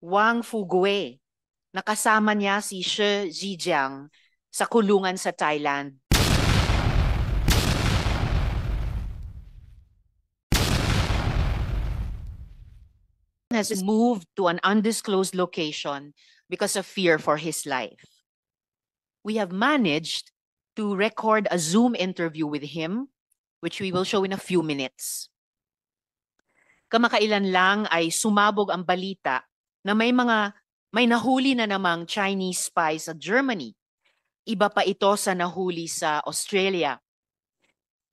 Wang Fugue. Nakasama niya si Shi Zhejiang sa kulungan sa Thailand. Has moved to an undisclosed location because of fear for his life. We have managed to record a Zoom interview with him, which we will show in a few minutes. Kamakailan lang ay sumabog ang balita na may nahuli na namang Chinese spy sa Germany. Iba pa ito sa nahuli sa Australia.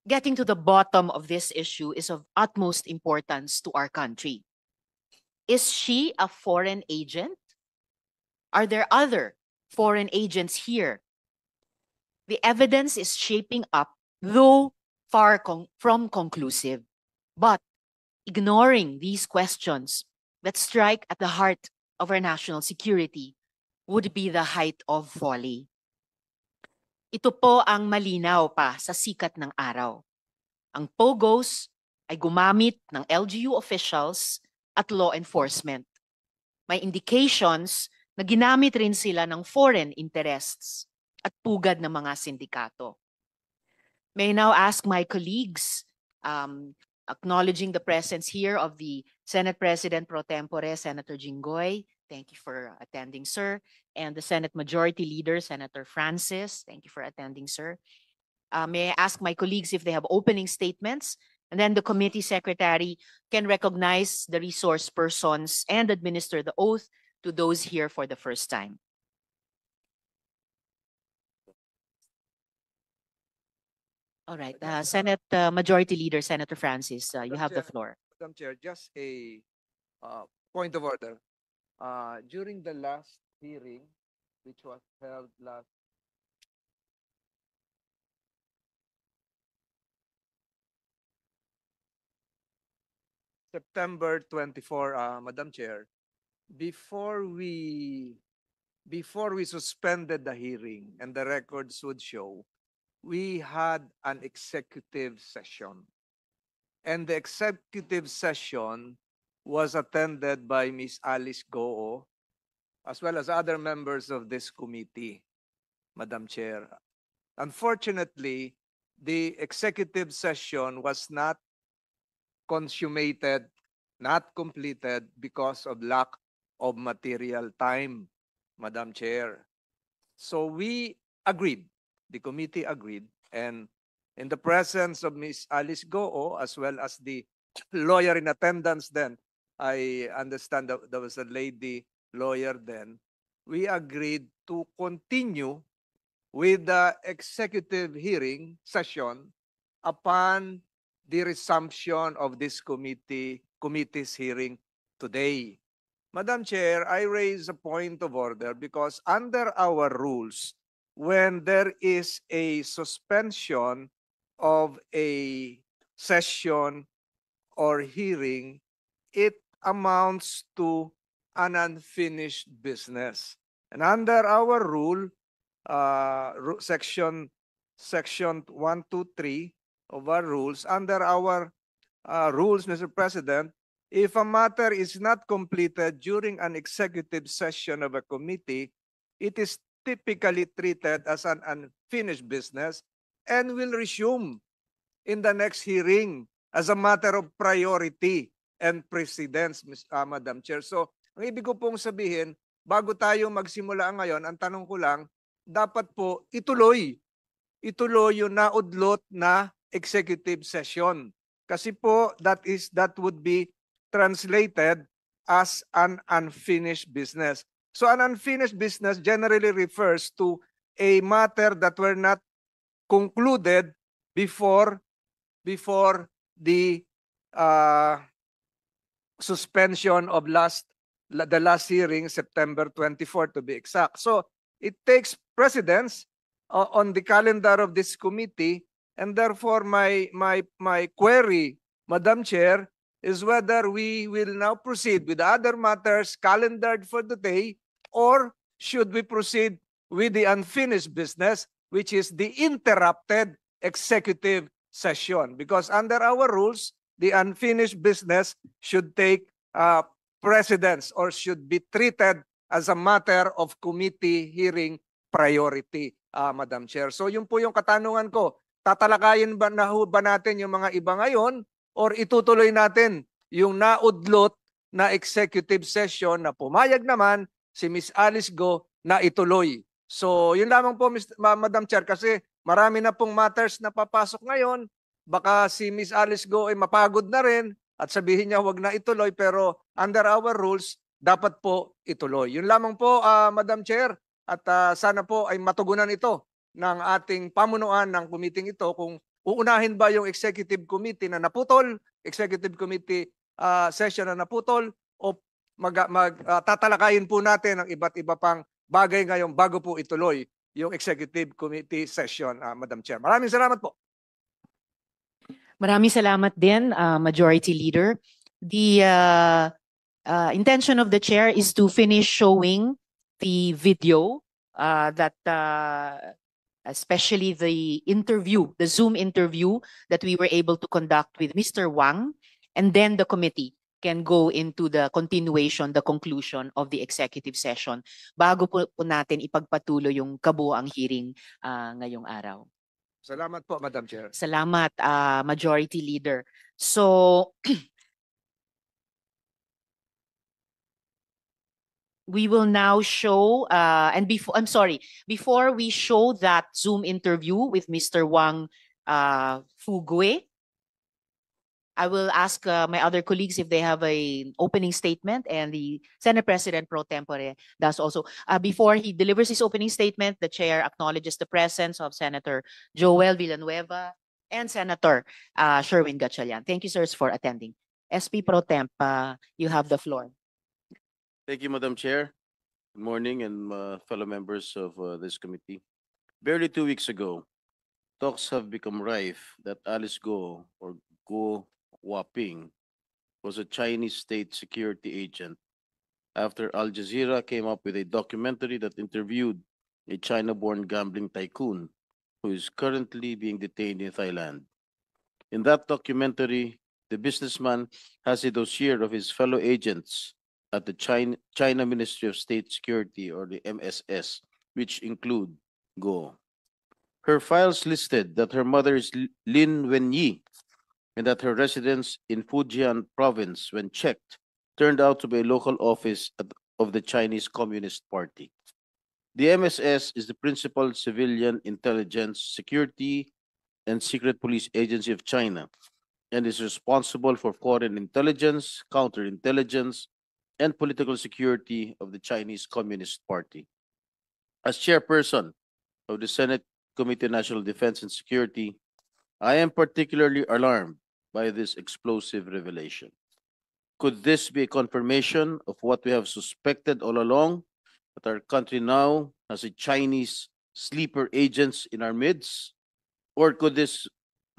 Getting to the bottom of this issue is of utmost importance to our country. Is she a foreign agent? Are there other foreign agents here? The evidence is shaping up, though far from conclusive. But ignoring these questions that strike at the heart of our national security would be the height of folly. Ito po ang malinaw pa sa sikat ng araw. Ang POGOs ay gumamit ng LGU officials at law enforcement. May indications na ginamit rin sila ng foreign interests at pugad ng mga sindikato. May I now ask my colleagues, acknowledging the presence here of the Senate President Pro Tempore, Senator Jinggoy. Thank you for attending, sir. And the Senate Majority Leader, Senator Francis. Thank you for attending, sir. May I ask my colleagues if they have opening statements, and then the committee secretary can recognize the resource persons and administer the oath to those here for the first time. All right, Senate Majority Leader, Senator Francis, you have the floor. Madam Chair, just a point of order. During the last hearing, which was held last September 24, Madam Chair, before we suspended the hearing and the records would show, we had an executive session. And the executive session was attended by Ms. Alice Goo, as well as other members of this committee, Madam Chair. Unfortunately, the executive session was not consummated, not completed because of lack of material time, Madam Chair. So we agreed, the committee agreed, and in the presence of Ms. Alice Goo, as well as the lawyer in attendance then, I understand that there was a lady lawyer then, we agreed to continue with the executive hearing session upon the resumption of this committee's hearing today. Madam Chair, I raise a point of order because under our rules, when there is a suspension of a session or hearing, it amounts to an unfinished business. And under our rule, section 123 of our rules, under our rules, Mr. President, if a matter is not completed during an executive session of a committee, it is typically treated as an unfinished business and will resume in the next hearing as a matter of priority and precedence, Madam Chair. So, ang ibig ko pong sabihin, bago tayo magsimula ngayon, ang tanong ko lang, dapat po ituloy yung naudlot na executive session. Kasi po, that would be translated as an unfinished business. So an unfinished business generally refers to a matter that were not concluded before the suspension of the last hearing, September 24 to be exact. So it takes precedence on the calendar of this committee, and therefore my query, Madam Chair, is whether we will now proceed with other matters calendared for the day, or should we proceed with the unfinished business, which is the interrupted executive session. Because under our rules, the unfinished business should take precedence or should be treated as a matter of committee hearing priority, Madam Chair. So yun po yung katanungan ko. Tatalakayin ba natin yung mga iba ngayon or itutuloy natin yung naudlot na executive session na pumayag naman si Miss Alice Go na ituloy? So yun lamang po, Madam Chair, kasi marami na pong matters na papasok ngayon. Baka si Miss Alice Go ay mapagod na rin at sabihin niya wag na ituloy, pero under our rules, dapat po ituloy. Yun lamang po, Madam Chair, at sana po ay matugunan ito ng ating pamunuan ng committee ito kung uunahin ba yung executive committee na naputol, executive committee session na naputol, o tatalakayin po natin ang iba't iba pang bagay ngayon bago po ituloy yung executive committee session, Madam Chair. Maraming salamat po. Maraming salamat din, Majority Leader. The intention of the chair is to finish showing the video that especially the interview, the Zoom interview that we were able to conduct with Mr. Wang, and then the committee can go into the continuation, the conclusion of the executive session bago po natin ipagpatuloy yung kabuuang hearing ngayong araw. Salamat po, Madam Chair. Salamat, Majority Leader. So, we will now show, before we show that Zoom interview with Mr. Wang Fugui, I will ask my other colleagues if they have an opening statement, and the Senate President Pro Tempore does also. Before he delivers his opening statement, the chair acknowledges the presence of Senator Joel Villanueva and Senator Sherwin Gatchalian. Thank you, sirs, for attending. SP Pro Temp, you have the floor. Thank you, Madam Chair. Good morning, and fellow members of this committee. Barely 2 weeks ago, talks have become rife that Alice Go, or Go Waping, was a Chinese state security agent after Al Jazeera came up with a documentary that interviewed a China-born gambling tycoon who is currently being detained in Thailand. In that documentary, the businessman has a dossier of his fellow agents at the China Ministry of State Security, or the MSS, which include Go. Her files listed that her mother is Lin Wenyi and that her residence in Fujian province, when checked, turned out to be a local office of the Chinese Communist Party. The MSS is the principal civilian intelligence, security, and secret police agency of China, and is responsible for foreign intelligence, counterintelligence, and political security of the Chinese Communist Party. As chairperson of the Senate Committee on National Defense and Security, I am particularly alarmed by this explosive revelation. Could this be a confirmation of what we have suspected all along, that our country now has a Chinese sleeper agents in our midst? Or could this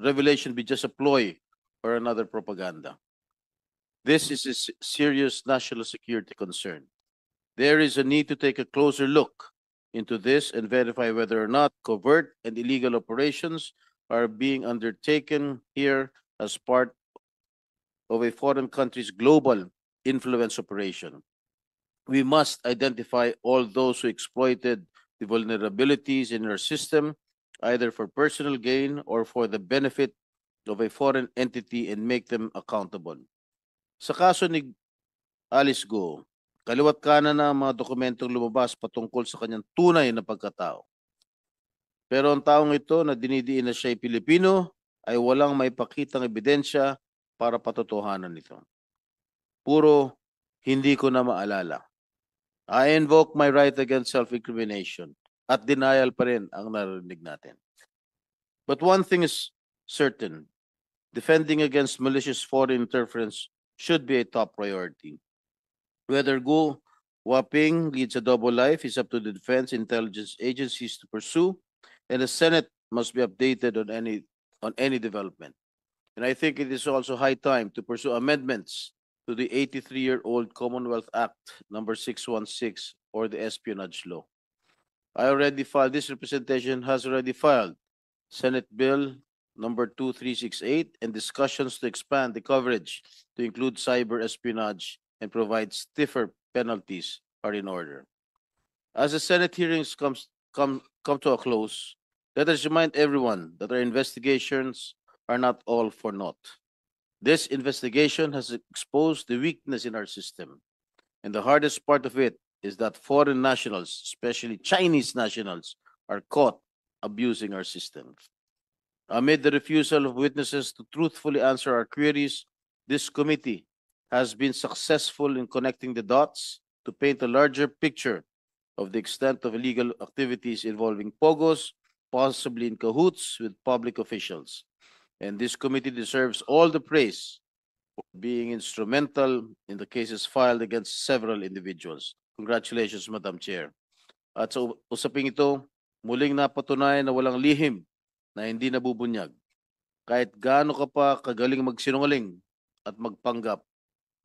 revelation be just a ploy or another propaganda? This is a serious national security concern. There is a need to take a closer look into this and verify whether or not covert and illegal operations are being undertaken here as part of a foreign country's global influence operation. We must identify all those who exploited the vulnerabilities in our system, either for personal gain or for the benefit of a foreign entity, and make them accountable. Sa kaso ni Alice Go, kaliwat kanan na ang mga dokumentong lumabas patungkol sa kanyang tunay na pagkatao. Pero ang taong ito na dinidiin na siya ay Pilipino ay walang maipakitang ebidensya para patotohanan nito. Puro hindi ko na maalala. I invoke my right against self-incrimination, at denial pa rin ang narinig natin. But one thing is certain, defending against malicious foreign interference should be a top priority. Whether Go Waping leads a double life is up to the defense intelligence agencies to pursue, and the Senate must be updated on any development. And I think it is also high time to pursue amendments to the 83-year-old Commonwealth Act number 616, or the espionage law. This representation has already filed Senate Bill number 2368 and discussions to expand the coverage to include cyber espionage and provide stiffer penalties are in order. As the Senate hearings come to a close, let us remind everyone that our investigations are not all for naught. This investigation has exposed the weakness in our system, and the hardest part of it is that foreign nationals, especially Chinese nationals, are caught abusing our system. Amid the refusal of witnesses to truthfully answer our queries, this committee has been successful in connecting the dots to paint a larger picture of the extent of illegal activities involving POGOs, possibly in cahoots with public officials. And this committee deserves all the praise for being instrumental in the cases filed against several individuals. Congratulations, Madam Chair. At sa usaping ito, muling napatunayan na walang lihim na hindi nabubunyag. Kahit gaano ka pa kagaling magsinungaling at magpanggap,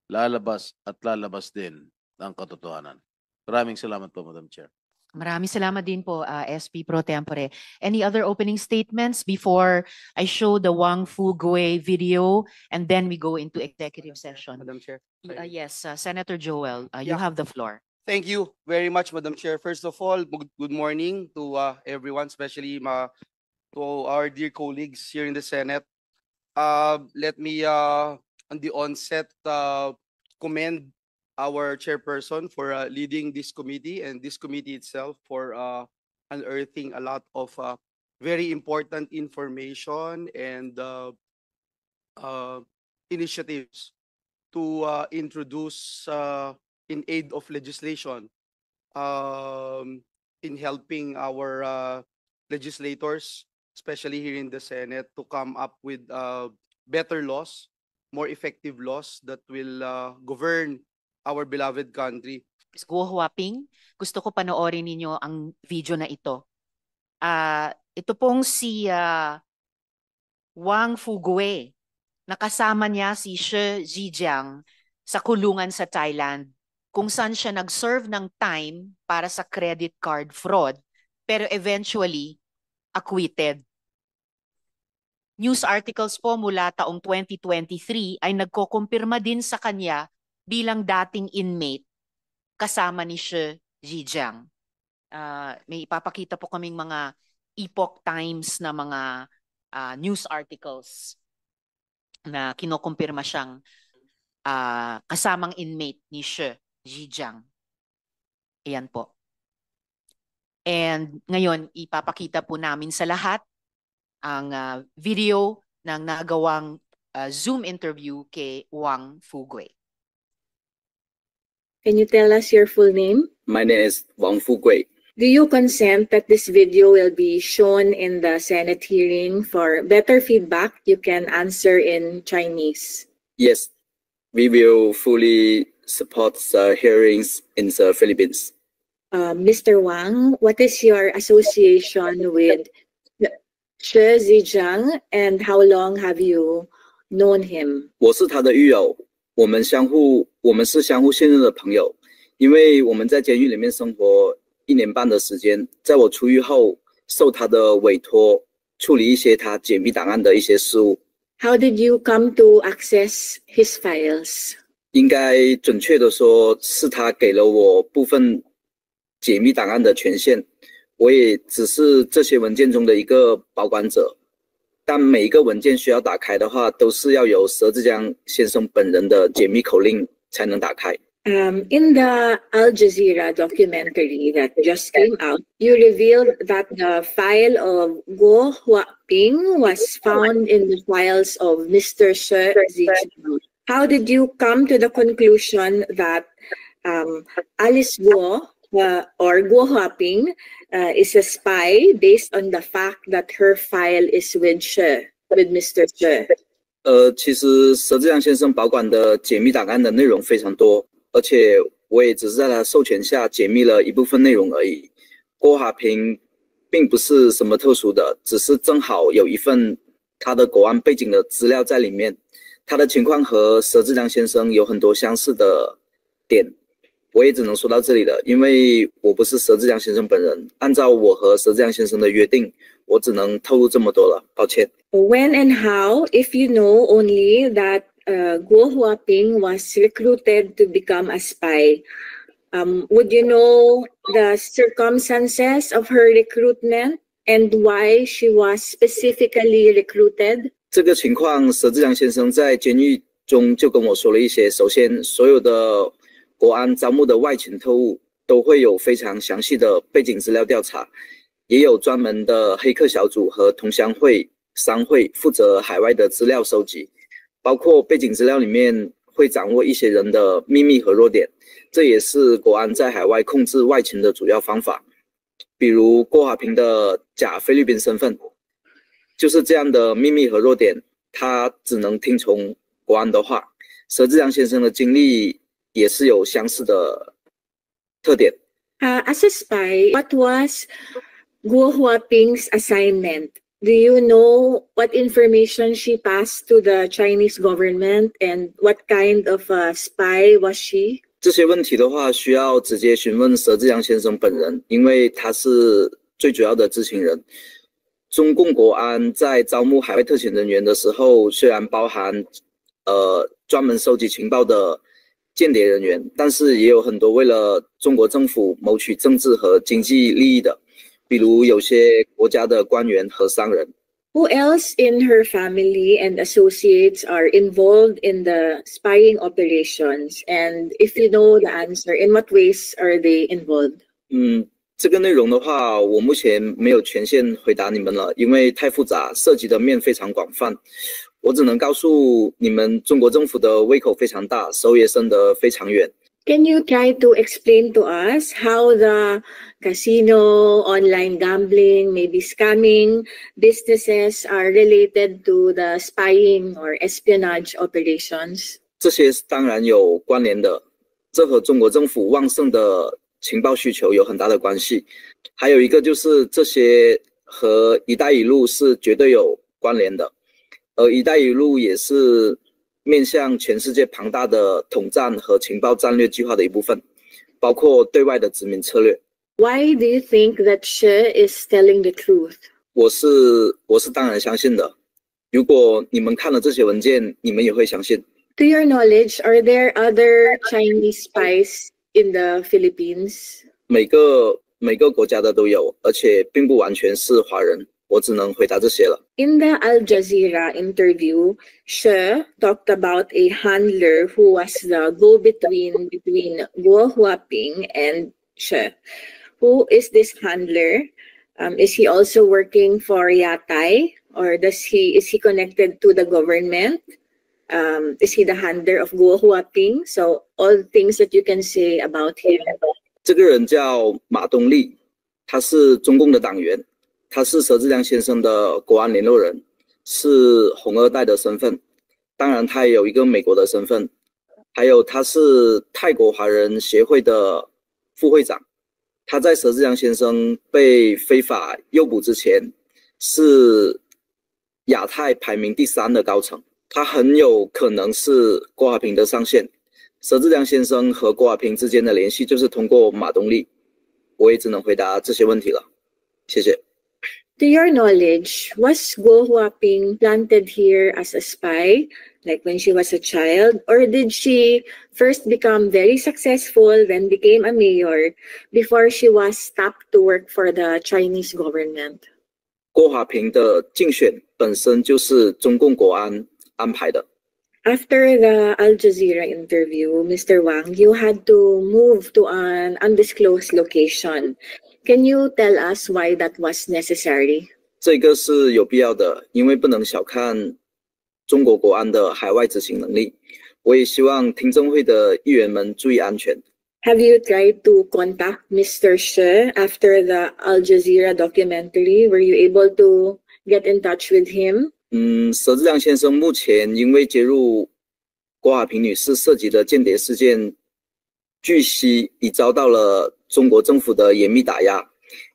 lalabas at lalabas din ang katotohanan. Maraming salamat po, Madam Chair. Maraming salamat din po, SP Pro Tempore. Any other opening statements before I show the Wang Fu-Gui video and then we go into executive session? Madam Chair. Yes, Senator Joel, you Yeah. have the floor. Thank you very much, Madam Chair. First of all, good morning to everyone, especially to our dear colleagues here in the Senate. Let me, on the onset, commend our chairperson for leading this committee and this committee itself for unearthing a lot of very important information and initiatives to introduce in aid of legislation in helping our legislators, especially here in the Senate, to come up with better laws, more effective laws that will govern our beloved country. Ms. Guo Huaping, gusto ko panoorin ninyo ang video na ito. Ito pong si Wang Fu-Gui. Nakasama niya si Shi Zhijiang sa kulungan sa Thailand kung saan siya nag-serve ng time para sa credit card fraud pero eventually acquitted. News articles po mula taong 2023 ay nagkokumpirma din sa kanya bilang dating inmate kasama ni Shi Zhijiang. May ipapakita po kaming mga Epoch Times na mga news articles na kinokumpirma siyang kasamang inmate ni Shi Zhijiang. Ayan po. And ngayon, ipapakita po namin sa lahat ang video ng nagawang Zoom interview kay Wang Fu-Gui. Can you tell us your full name? My name is Wang Fu-Gui. Do you consent that this video will be shown in the Senate hearing? For better feedback, you can answer in Chinese. Yes, we will fully support the hearings in the Philippines. Mr. Wang, what is your association with Shi Zhijiang and how long have you known him? 我是他的狱友，我们是相互信任的朋友，因为我们在监狱里面生活1年半的时间，在我出狱后，受他的委托处理一些他解密档案的一些事务。How did you come to access his files? 应该准确的说，是他给了我部分解密档案的权限，我也只是这些文件中的一个保管者。但每一个文件需要打开的话，都是要由佘志江先生本人的解密口令才能打开。In the Al Jazeera documentary that just came out, you revealed that the file of Guo Huaping was found in the files of Mr. Shi Zhijiang. How did you come to the conclusion that Alice Guo or Guo Huaping is a spy based on the fact that her file is with Mr. Shi? 其实佘志江先生保管的解密档案的内容非常多，而且我也只是在他授权下解密了一部分内容而已。郭华平并不是什么特殊的，只是正好有一份他的国安背景的资料在里面。他的情况和佘志江先生有很多相似的点，我也只能说到这里了，因为我不是佘志江先生本人。按照我和佘志江先生的约定，我只能透露这么多了，抱歉。When and how, if you know only that Guo Huaping was recruited to become a spy. Would you know the circumstances of her recruitment and why she was specifically recruited? 这个情况，佘志良先生在监狱中就跟我说了一些。首先，所有的国安招募的外勤特务都会有非常详细的背景资料调查，也有专门的黑客小组和同乡会、商会负责海外的资料收集，包括背景资料里面会掌握一些人的秘密和弱点，这也是国安在海外控制外勤的主要方法。比如郭华平的假菲律宾身份，就是这样的秘密和弱点，他只能听从国安的话。佘志良先生的经历也是有相似的特点。As a spy, what was Guo Huaping's assignment? Do you know what information she passed to the Chinese government and what kind of a spy was she? 这些问题的话，需要直接询问佘志良先生本人，因为他是最主要的知情人。中共国安在招募海外特遣人员的时候，虽然包含专门收集情报的间谍人员，但是也有很多为了中国政府谋取政治和经济利益的，比如有些国家的官员和商人。Who else in her family and associates are involved in the spying operations? And if you know the answer, in what ways are they involved? 这个内容的话，我目前没有权限回答你们了，因为太复杂，涉及的面非常广泛。我只能告诉你们，中国政府的胃口非常大，手也伸得非常远。Can you try to explain to us how the casino, online gambling, maybe scamming businesses are related to the spying or espionage operations? 这些当然有关联的，这和中国政府旺盛的情报需求有很大的关系。还有一个就是这些和“一带一路”是绝对有关联的，而“一带一路”也是面向全世界庞大的统战和情报战略计划的一部分，包括对外的殖民策略。Why do you think that she is telling the truth? 我是当然相信的。如果你们看了这些文件，你们也会相信。To your knowledge, are there other Chinese spies in the Philippines? 每个国家的都有，而且并不完全是华人。我只能回答这些了。In the Al Jazeera interview, she talked about a handler who was the go-between between Guo Huaping and she. Who is this handler? Is he also working for Yatai, or is he connected to the government? Is he the handler of Guo Huaping? So all things that you can say about him. 这个人叫马东立，他是中共的党员。他是佘志良先生的国安联络人，是红二代的身份，当然他也有一个美国的身份，还有他是泰国华人协会的副会长。他在佘志良先生被非法诱捕之前，是亚太排名第3的高层，他很有可能是郭华平的上线。佘志良先生和郭华平之间的联系就是通过马东立。我也只能回答这些问题了，谢谢。To your knowledge, was Guo Huaping planted here as a spy, like when she was a child, or did she first become very successful, then became a mayor, before she was tapped to work for the Chinese government? 郭华平的竞选本身就是中共国安安排的。After the Al Jazeera interview, Mr. Wang, you had to move to an undisclosed location. Can you tell us why that was necessary? 这个是有必要的，因为不能小看中国国安的海外执行能力。我也希望听证会的议员们注意安全。Have you tried to contact Mr. She after the Al Jazeera documentary? Were you able to get in touch with him? 佘志良先生目前因为揭露郭华平女士涉及的间谍事件，据悉已遭到了中国政府的严密打压。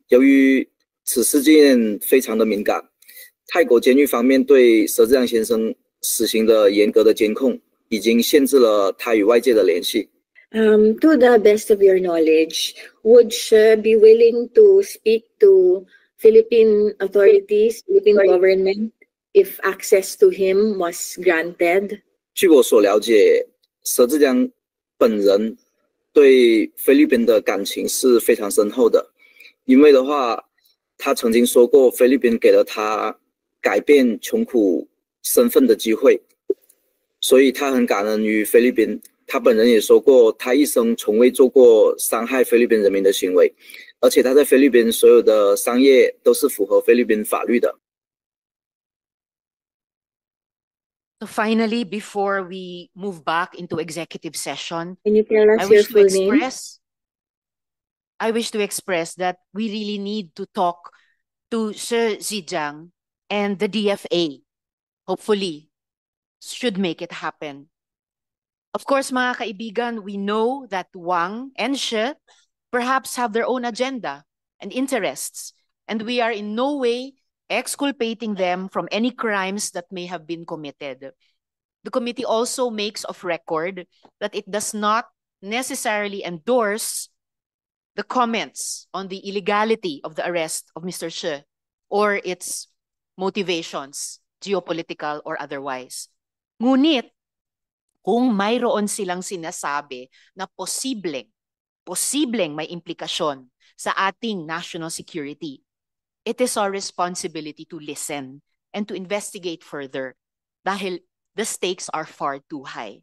由于此事件非常的敏感，泰国监狱方面对佘志良先生实行的严格的监控，已经限制了他与外界的联系。To the best of your knowledge, would she be willing to speak to Philippine authorities, Philippine government, if access to him was granted? 据我所了解，佘志江本人对菲律宾的感情是非常深厚的，因为的话，他曾经说过，菲律宾给了他改变穷苦身份的机会，所以他很感恩于菲律宾。他本人也说过，他一生从未做过伤害菲律宾人民的行为，而且他在菲律宾所有的商业都是符合菲律宾法律的。So finally, before we move back into executive session, Can you tell I us your wish to full name? express that we really need to talk to Sir Zhejiang and the DFA. Hopefully, should make it happen. Of course, mga kaibigan, we know that Wang and She perhaps have their own agenda and interests, and we are in no way exculpating them from any crimes that may have been committed. The committee also makes of record that it does not necessarily endorse the comments on the illegality of the arrest of Mr. She or its motivations, geopolitical or otherwise. Ngunit, kung mayroon silang sinasabi na posibleng may implikasyon sa ating national security, it is our responsibility to listen and to investigate further dahil the stakes are far too high.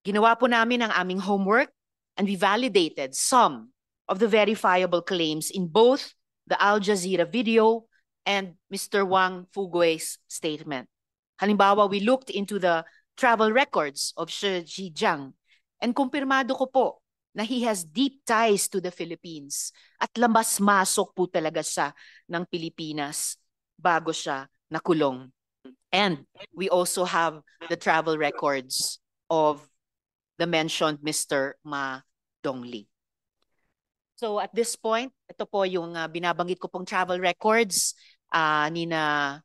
Ginawa po namin ang aming homework and we validated some of the verifiable claims in both the Al Jazeera video and Mr. Wang Fugue's statement. Halimbawa, we looked into the travel records of Shi Zhejiang and kumpirmado ko po na he has deep ties to the Philippines at labas-masok po talaga siya ng Pilipinas bago siya nakulong. And we also have the travel records of the mentioned Mr. Ma Dongli. So at this point, ito po yung binabanggit ko pong travel records ni na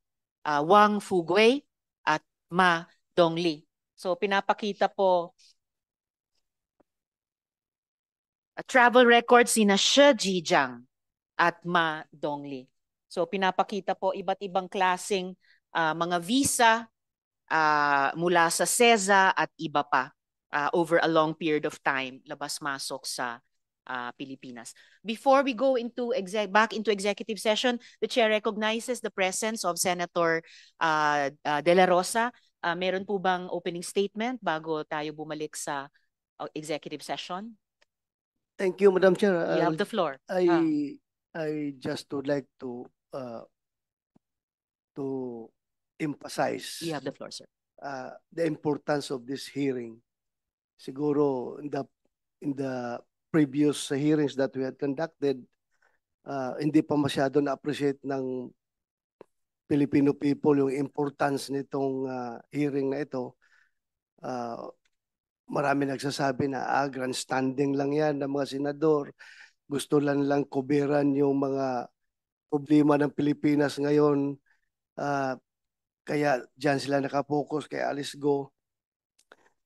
Wang Fugue at Ma Dongli. So pinapakita po travel records ni na Shi Zhejiang at Ma Dongli. So pinapakita po iba't ibang klaseng mga visa mula sa CEZA at iba pa over a long period of time labas-masok sa Pilipinas. Before we go into back into executive session, the chair recognizes the presence of Senator De La Rosa. Meron po bang opening statement bago tayo bumalik sa executive session? Thank you, Madam Chair. You have the floor. I just would like to emphasize You have the floor, sir. the importance of this hearing. Siguro in the previous hearings that we had conducted, hindi pa masyado na-appreciate ng Filipino people yung importance nitong hearing na ito. Marami nagsasabi na grandstanding lang yan ng mga senador. Gusto lang kuberan yung mga problema ng Pilipinas ngayon. Kaya dyan sila nakapokus kay Alice Go.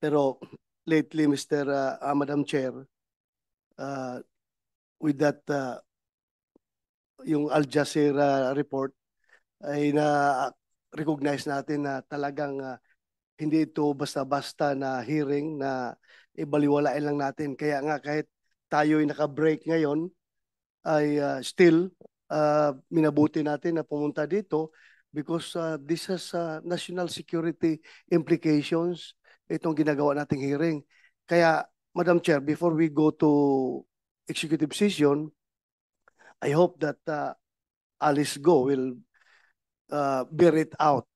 Pero lately, Madam Chair, with that yung Al Jazeera report ay na-recognize natin na talagang hindi ito basta-basta na hearing na ibaliwalain lang natin. Kaya nga kahit tayo'y naka-break ngayon, ay still minabuti natin na pumunta dito because this has national security implications itong ginagawa nating hearing. Kaya, Madam Chair, before we go to executive session, I hope that Alice Go will bear it out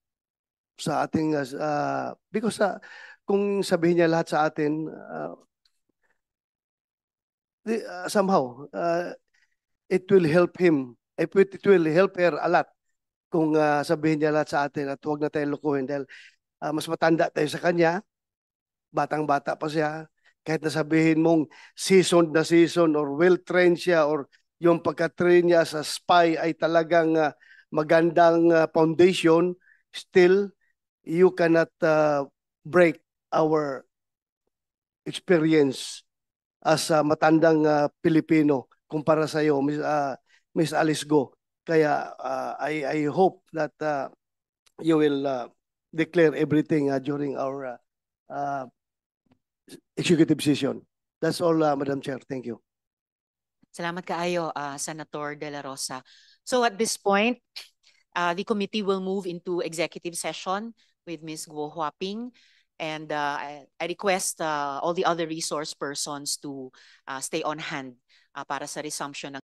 sa ating because kung sabihin niya lahat sa atin somehow it will help him, it will help her a lot kung sabihin niya lahat sa atin at huwag na tayong lukuhin dahil mas matanda tayo sa kanya, batang-bata pa siya, kahit na sabihin mong seasoned na season or well-trained siya or yung pagka-train niya sa spy ay talagang magandang foundation, still you cannot break our experience as matandang Pilipino kumpara sa iyo, Miss Alice Go. Kaya I hope that you will declare everything during our executive session. That's all, Madam Chair. Thank you. Salamat kaayo, Senator De La Rosa. So at this point, the committee will move into executive session with Ms. Guo Huaping. And I request all the other resource persons to stay on hand para sa resumption ng